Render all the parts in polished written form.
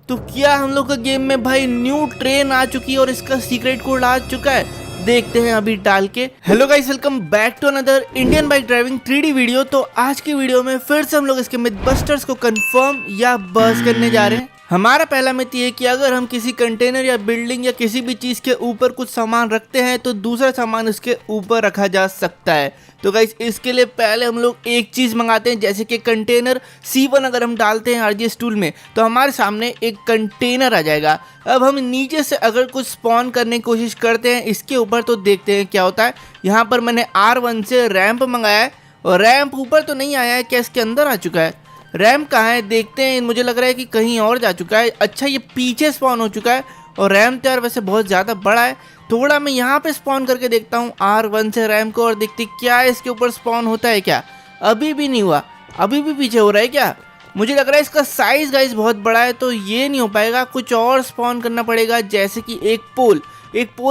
तो क्या हम लोग का गेम में भाई न्यू ट्रेन आ चुकी है और इसका सीक्रेट कोड आ चुका है, देखते हैं अभी डाल के। Hello guys, welcome back to another Indian bike driving 3D video. तो आज की वीडियो में फिर से हम लोग इसके मिथबस्टर्स को कंफर्म या बस करने जा रहे हैं। हमारा पहला मिथ ये है कि अगर हम किसी कंटेनर या बिल्डिंग या किसी भी चीज के ऊपर कुछ सामान रखते हैं तो दूसरा सामान उसके ऊपर रखा जा सकता है। तो गाइस इसके लिए पहले हम लोग एक चीज मंगाते हैं, जैसे कि कंटेनर C1 अगर हम डालते हैं RGS टूल में तो हमारे सामने एक कंटेनर आ जाएगा। अब हम नीचे से अगर कुछ स्पॉन करने की कोशिश करते हैं इसके ऊपर तो देखते हैं क्या होता है। यहाँ पर मैंने R1 से रैंप मंगाया है और रैंप ऊपर तो नहीं आया है, क्या इसके अंदर आ चुका है? रैंप कहाँ है देखते हैं, मुझे लग रहा है कि कहीं और जा चुका है। अच्छा, ये पीछे स्पॉन हो चुका है और रैंप तो यार वैसे बहुत ज़्यादा बड़ा है। थोड़ा मैं यहाँ पे स्पॉन करके देखता हूँ R1 से रैंप को और देखते क्या इसके ऊपर स्पॉन होता है। क्या अभी भी नहीं हुआ? अभी भी पीछे हो रहा है क्या? मुझे लग रहा है इसका साइज गाइस बहुत बड़ा है तो ये नहीं हो पाएगा, कुछ और स्पॉन करना पड़ेगा। जैसे कि एक पोल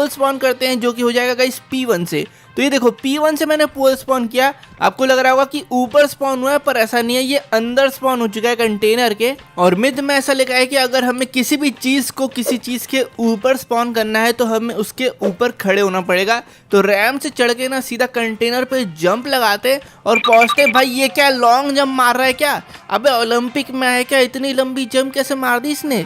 स्पॉन करते हैं जो कि हो जाएगा गाइस P1 से। तो ये देखो P1 से मैंने पोल स्पॉन किया, आपको लग रहा होगा कि ऊपर स्पॉन हुआ है पर ऐसा नहीं है, ये अंदर स्पॉन हो चुका है कंटेनर के। और मिथ में ऐसा लिखा है कि अगर हमें किसी भी चीज को किसी चीज के ऊपर स्पॉन करना है तो हमें उसके ऊपर खड़े होना पड़ेगा। तो रैम से चढ़ के ना सीधा कंटेनर पे जंप लगाते और पहुंचते। भाई ये क्या लॉन्ग जंप मार रहा है क्या? अबे ओलंपिक में है क्या? इतनी लंबी जंप कैसे मार दी इसने?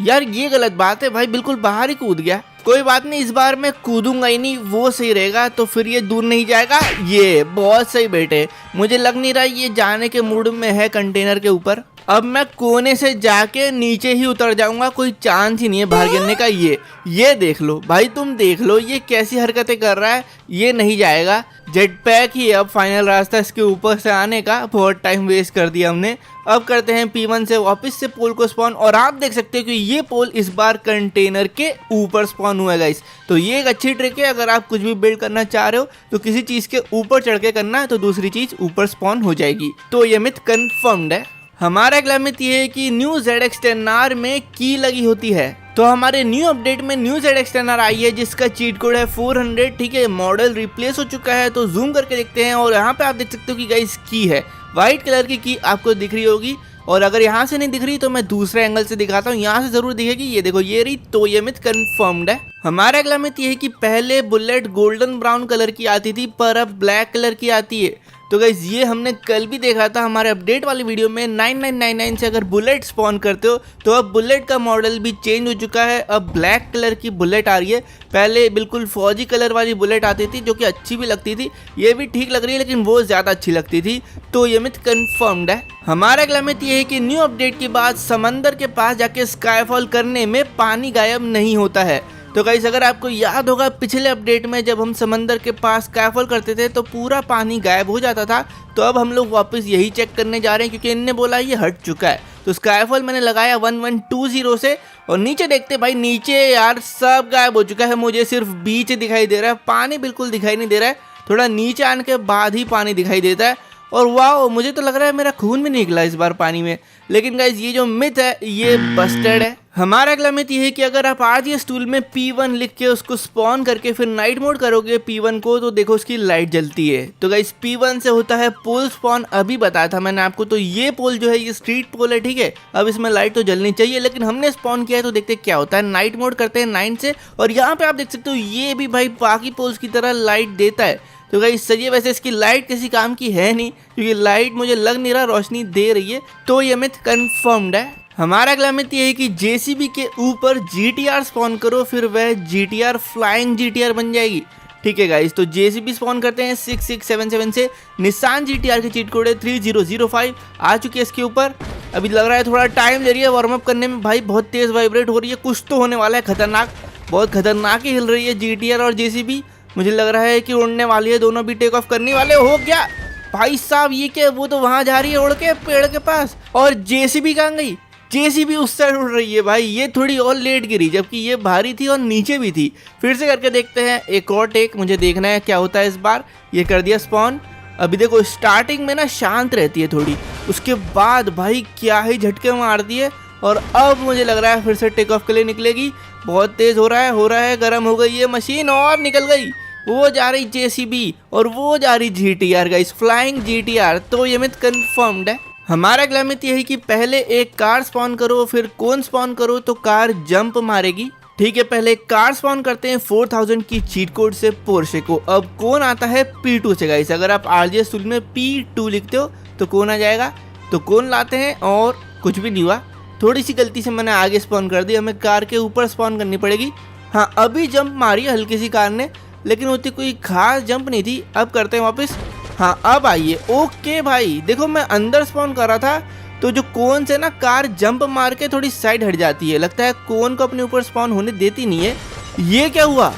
यार ये गलत बात है भाई, बिल्कुल बाहर ही कूद गया। कोई बात नहीं, इस बार मैं कूदूंगा ही नहीं, वो सही रहेगा तो फिर ये दूर नहीं जाएगा। ये बहुत सही बेटे, मुझे लग नहीं रहा ये जाने के मूड में है कंटेनर के ऊपर। अब मैं कोने से जाके नीचे ही उतर जाऊंगा, कोई चांस ही नहीं है बाहर गिरने का। ये देख लो भाई, तुम देख लो ये कैसी हरकतें कर रहा है। ये नहीं जाएगा, जेट पैक ही अब फाइनल रास्ता इसके ऊपर से आने का। बहुत टाइम वेस्ट कर दिया हमने। अब करते हैं P1 से वापस से पोल को स्पॉन और आप देख सकते हो कि ये पोल इस बार कंटेनर के ऊपर स्पॉन हुआ है गाइस। तो ये एक अच्छी ट्रिक है, अगर आप कुछ भी बिल्ड करना चाह रहे हो तो किसी चीज के ऊपर चढ़ के करना है तो दूसरी चीज ऊपर स्पॉन हो जाएगी। तो ये मिथ कंफर्म्ड है। हमारा अगला मिथ ये है कि न्यू ZX10R में की लगी होती है। तो हमारे न्यू अपडेट में न्यू ZX10R आई है जिसका चीट कोड है 400। ठीक है, मॉडल रिप्लेस हो चुका है। तो जूम करके देखते हैं और यहाँ पे आप देख सकते हो कि गाइस की है व्हाइट कलर की आपको दिख रही होगी। और अगर यहाँ से नहीं दिख रही तो मैं दूसरे एंगल से दिखाता हूँ, यहाँ से जरूर दिखेगी। ये देखो ये रही। तो ये मिथ कंफर्म्ड है। हमारा अगला मिथ ये है कि पहले बुलेट गोल्डन ब्राउन कलर की आती थी पर अब ब्लैक कलर की आती है। तो गाइस ये हमने कल भी देखा था हमारे अपडेट वाली वीडियो में। 9999 से अगर बुलेट स्पॉन करते हो तो अब बुलेट का मॉडल भी चेंज हो चुका है, अब ब्लैक कलर की बुलेट आ रही है। पहले बिल्कुल फौजी कलर वाली बुलेट आती थी जो कि अच्छी भी लगती थी, ये भी ठीक लग रही है लेकिन वो ज़्यादा अच्छी लगती थी। तो ये मिथ कंफर्म्ड है। हमारा अगला मिथ ये है कि न्यू अपडेट के बाद समंदर के पास जाके स्काईफॉल करने में पानी गायब नहीं होता है। तो गाइस अगर आपको याद होगा पिछले अपडेट में जब हम समंदर के पास स्काईफॉल करते थे तो पूरा पानी गायब हो जाता था। तो अब हम लोग वापस यही चेक करने जा रहे हैं क्योंकि इनने बोला ये हट चुका है। तो स्काईफॉल मैंने लगाया 1120 से और नीचे देखते भाई, नीचे यार सब गायब हो चुका है। मुझे सिर्फ बीच दिखाई दे रहा है, पानी बिल्कुल दिखाई नहीं दे रहा है। थोड़ा नीचे आने के बाद ही पानी दिखाई देता है। और वाह, मुझे तो लग रहा है मेरा खून भी निकला इस बार पानी में। लेकिन गाइस ये जो मिथ है ये बस्टेड है। हमारा अगला मिथ ये है कि अगर आप RGS टूल में P1 लिख के उसको स्पॉन करके फिर नाइट मोड करोगे P1 को तो देखो उसकी लाइट जलती है। तो गाइस P1 से होता है पोल स्पॉन, अभी बताया था मैंने आपको। तो ये पोल जो है ये स्ट्रीट पोल है, ठीक है। अब इसमें लाइट तो जलनी चाहिए लेकिन हमने स्पॉन किया है तो देखते क्या होता है। नाइट मोड करते हैं 9 से और यहाँ पे आप देख सकते हो ये भी भाई बाकी पोल्स की तरह लाइट देता है। तो गाइस सही है, वैसे इसकी लाइट किसी काम की है नहीं क्योंकि लाइट मुझे लग नहीं रहा रोशनी दे रही है। तो ये मिथ कंफर्म्ड है। हमारा अगला मिथ ये है कि JCB के ऊपर GTR स्पॉन करो फिर वह GTR फ्लाइंग GTR बन जाएगी। ठीक है गाइस, तो JCB स्पॉन करते हैं 6677 से। निसान GTR की चीट कोड है 3005 आ चुकी है इसके ऊपर। अभी लग रहा है थोड़ा टाइम ले रही है वार्म अप करने में। भाई बहुत तेज वाइब्रेट हो रही है, कुछ तो होने वाला है खतरनाक। बहुत खतरनाक ही हिल रही है GTR और JCB। मुझे लग रहा है कि उड़ने वाली है, दोनों भी टेक ऑफ करने वाले। हो गया भाई साहब, ये क्या? वो तो वहां जा रही है उड़ के पेड़ के पास। और JCB कहाँ गई? JCB उस साइड उड़ रही है भाई। ये थोड़ी और लेट गिरी जबकि ये भारी थी और नीचे भी थी। फिर से करके देखते हैं एक और टेक, मुझे देखना है क्या होता है इस बार। ये कर दिया स्पॉन। अभी देखो स्टार्टिंग में ना शांत रहती है थोड़ी, उसके बाद भाई क्या ही झटके मार दिए। और अब मुझे लग रहा है फिर से टेक ऑफ के लिए निकलेगी। बहुत तेज हो रहा है, गर्म हो गई है मशीन और निकल गई। वो जा रही JCB और वो जा रही GTR गाइस, फ्लाइंग GTR। तो ये मिथ कंफर्म्ड है। हमारा अगला मिथ ये है कि पहले एक कार स्पॉन करो फिर कोन स्पॉन करो तो कार जंप मारेगी। ठीक है, पहले एक कार स्पॉन करते हैं 4000 की चीट कोड से पोर्शे को। अब कोन आता है P2 से गाइस। अगर आप RGS टूल में P2 लिखते हो तो कोन आ जाएगा। तो कोन लाते हैं और कुछ भी नहीं हुआ, थोड़ी सी गलती से मैंने आगे स्पॉन कर दी, हमें कार के ऊपर स्पॉन करनी पड़ेगी। हाँ, अभी जंप मारी हल्की सी कार ने, लेकिन उतनी कोई खास जंप नहीं थी। अब करते हैं वापस। हाँ, अब आइए। ओके भाई, देखो मैं अंदर स्पॉन कर रहा था तो जो कोन से ना कार जंप मार के थोड़ी साइड हट जाती है, लगता है कोन को अपने ऊपर स्पॉन होने देती नहीं है। ये क्या हुआ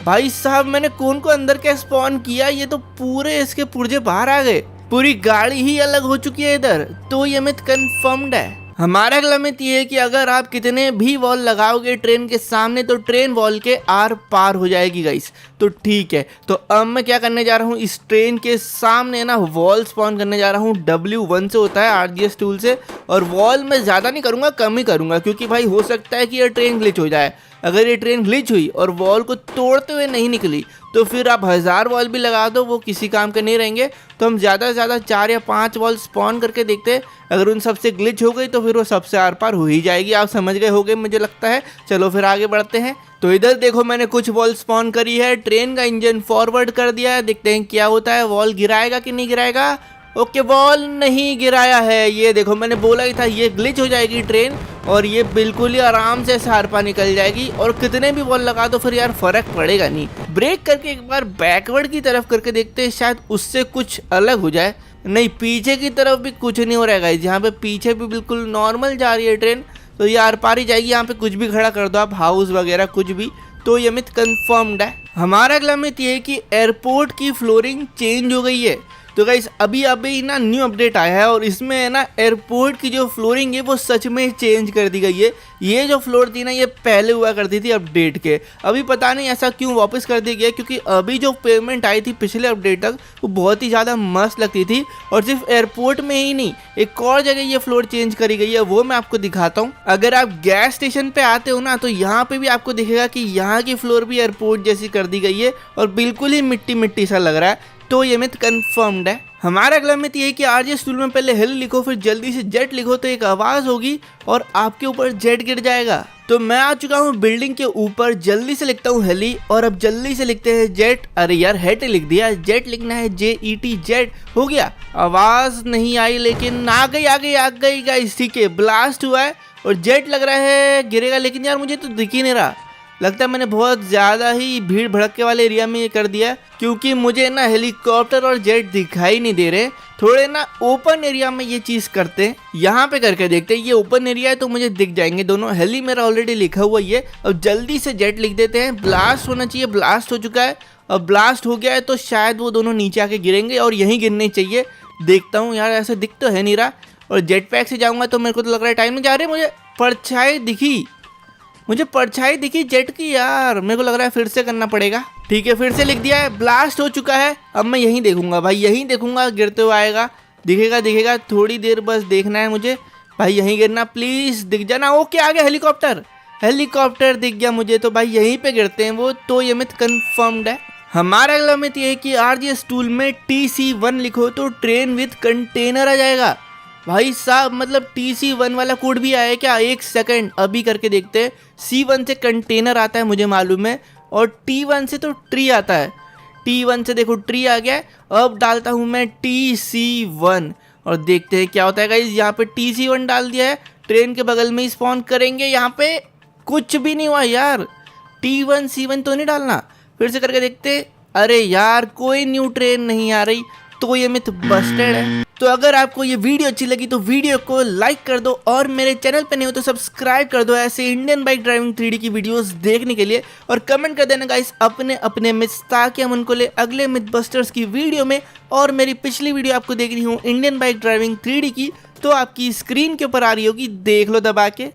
भाई साहब, मैंने कोन को अंदर क्या स्पॉन किया, ये तो पूरे इसके पुर्जे बाहर आ गए, पूरी गाड़ी ही अलग हो चुकी है इधर। तो ये मिथ कंफर्म्ड है। हमारा अगला मिथ ये है कि अगर आप कितने भी वॉल लगाओगे ट्रेन के सामने तो ट्रेन वॉल के आर पार हो जाएगी गाइस। तो ठीक है, तो अब मैं क्या करने जा रहा हूँ, इस ट्रेन के सामने ना वॉल स्पॉन करने जा रहा हूँ। W1 से होता है RGS टूल से। और वॉल मैं ज़्यादा नहीं करूँगा, कम ही करूँगा, क्योंकि भाई हो सकता है कि ये ट्रेन ग्लिच हो जाए। अगर ये ट्रेन ग्लिच हुई और वॉल को तोड़ते हुए नहीं निकली तो फिर आप 1000 वॉल भी लगा दो, वो किसी काम के नहीं रहेंगे। तो हम ज़्यादा से ज़्यादा 4 या 5 वॉल स्पॉन करके देखते हैं। अगर उन सबसे ग्लिच हो गई तो फिर वो सबसे आर पार हो ही जाएगी। आप समझ गए होगे मुझे लगता है। चलो फिर आगे बढ़ते हैं। तो इधर देखो मैंने कुछ वॉल स्पॉन करी है, ट्रेन का इंजन फॉरवर्ड कर दिया है, देखते हैं क्या होता है। वॉल गिराएगा कि नहीं गिराएगा। ओके, वॉल नहीं गिराया है। ये देखो मैंने बोला ही था ये ग्लिच हो जाएगी ट्रेन और ये बिल्कुल ही आराम से आर पार निकल जाएगी। और कितने भी वॉल लगा दो फिर यार फर्क पड़ेगा नहीं। ब्रेक करके एक बार बैकवर्ड की तरफ करके देखते हैं, शायद उससे कुछ अलग हो जाए। नहीं, पीछे की तरफ भी कुछ नहीं हो रहा है गाइस। यहाँ पे पीछे भी बिल्कुल नॉर्मल जा रही है ट्रेन, तो ये आर पार ही जाएगी। यहाँ पे कुछ भी खड़ा कर दो आप, हाउस वगैरह कुछ भी, तो ये मिथ कंफर्म्ड है। हमारा अगला मिथ ये है कि एयरपोर्ट की फ्लोरिंग चेंज हो गई है। तो गाइस अभी ना न्यू अपडेट आया है और इसमें है ना एयरपोर्ट की जो फ्लोरिंग है वो सच में चेंज कर दी गई है। ये जो फ्लोर थी ना ये पहले हुआ करती थी अपडेट के, अभी पता नहीं ऐसा क्यों वापस कर दी गया, क्योंकि अभी जो पेमेंट आई थी पिछले अपडेट तक वो बहुत ही ज़्यादा मस्त लगती थी। और सिर्फ एयरपोर्ट में ही नहीं, एक और जगह ये फ्लोर चेंज करी गई है, वो मैं आपको दिखाता हूँ। अगर आप गैस स्टेशन पे आते हो ना तो यहाँ पे भी आपको दिखेगा कि यहाँ की फ्लोर भी एयरपोर्ट जैसी कर दी गई है और बिल्कुल ही मिट्टी मिट्टी सा लग रहा है। तो ये मिथ कंफर्म्ड है। हमारा अगला मिथ ये है कि RGS टूल में पहले हेल लिखो फिर जल्दी से जेट लिखो तो एक आवाज होगी और आपके ऊपर जेट गिर जाएगा। तो मैं आ चुका हूँ बिल्डिंग के ऊपर, जल्दी से लिखता हूँ हेली और अब जल्दी से लिखते हैं जेट। अरे यार हेट लिख दिया, जेट लिखना है JET, जेट हो गया। आवाज नहीं आई लेकिन आ गई गाइस। ठीक है, ब्लास्ट हुआ है और जेट लग रहा है गिरेगा, लेकिन यार मुझे तो दिख ही नहीं रहा। लगता है मैंने बहुत ज़्यादा ही भीड़ भड़के वाले एरिया में ये कर दिया, क्योंकि मुझे ना हेलीकॉप्टर और जेट दिखाई नहीं दे रहे। थोड़े ना ओपन एरिया में ये चीज़ करते हैं, यहाँ पे करके देखते हैं। ये ओपन एरिया है तो मुझे दिख जाएंगे दोनों। हेली मेरा ऑलरेडी लिखा हुआ ही है। अब जल्दी से जेट लिख देते हैं। ब्लास्ट होना चाहिए, ब्लास्ट हो चुका है। अब ब्लास्ट हो गया है तो शायद वो दोनों नीचे आके गिरेंगे और यहीं गिरने चाहिए। देखता हूँ यार, ऐसे दिख तो है नहीं रहा। और जेट पैक से जाऊँगा तो मेरे को तो लग रहा है टाइम नहीं जा रहे। मुझे परछाई दिखी जेट की यार, मेरे को लग रहा है फिर से करना पड़ेगा। ठीक है, फिर से लिख दिया है, ब्लास्ट हो चुका है। अब मैं यहीं देखूंगा भाई, यहीं देखूंगा, गिरते हुए आएगा, दिखेगा। थोड़ी देर बस देखना है मुझे भाई, यहीं गिरना प्लीज, दिख जाना। ओके, आ गया हेलीकॉप्टर दिख गया मुझे, तो भाई यहीं पे गिरते हैं वो। तो ये मिथ कंफर्म्ड है। हमारा अगला मिथ ये है कि RGS टूल में TC1 लिखो तो ट्रेन विद कंटेनर आ जाएगा। भाई साहब, मतलब TC1 वाला कोड भी आया है क्या? एक सेकंड, अभी करके देखते हैं। C1 से कंटेनर आता है मुझे मालूम है, और T1 से तो ट्री आता है। T1 से देखो ट्री आ गया है। अब डालता हूँ मैं TC1 और देखते हैं क्या होता है गाइस। यहाँ पे TC1 डाल दिया है, ट्रेन के बगल में ही स्पॉन करेंगे। यहाँ पे कुछ भी नहीं हुआ यार, T1 C1 तो नहीं डालना। फिर से करके देखते। अरे यार, कोई न्यू ट्रेन नहीं आ रही, तो ये मिथ बस्टेड है। तो अगर आपको ये वीडियो अच्छी लगी तो वीडियो को लाइक कर दो और मेरे चैनल पे नहीं हो तो सब्सक्राइब कर दो ऐसे इंडियन बाइक ड्राइविंग 3D की वीडियोस देखने के लिए। और कमेंट कर देना गाइस अपने मिथ्स, ताकि हम उनको ले अगले मिथ बस्टर्स की वीडियो में। और मेरी पिछली वीडियो आपको देख रही हूँ इंडियन बाइक ड्राइविंग 3D की, तो आपकी स्क्रीन के ऊपर आ रही होगी, देख लो दबा के।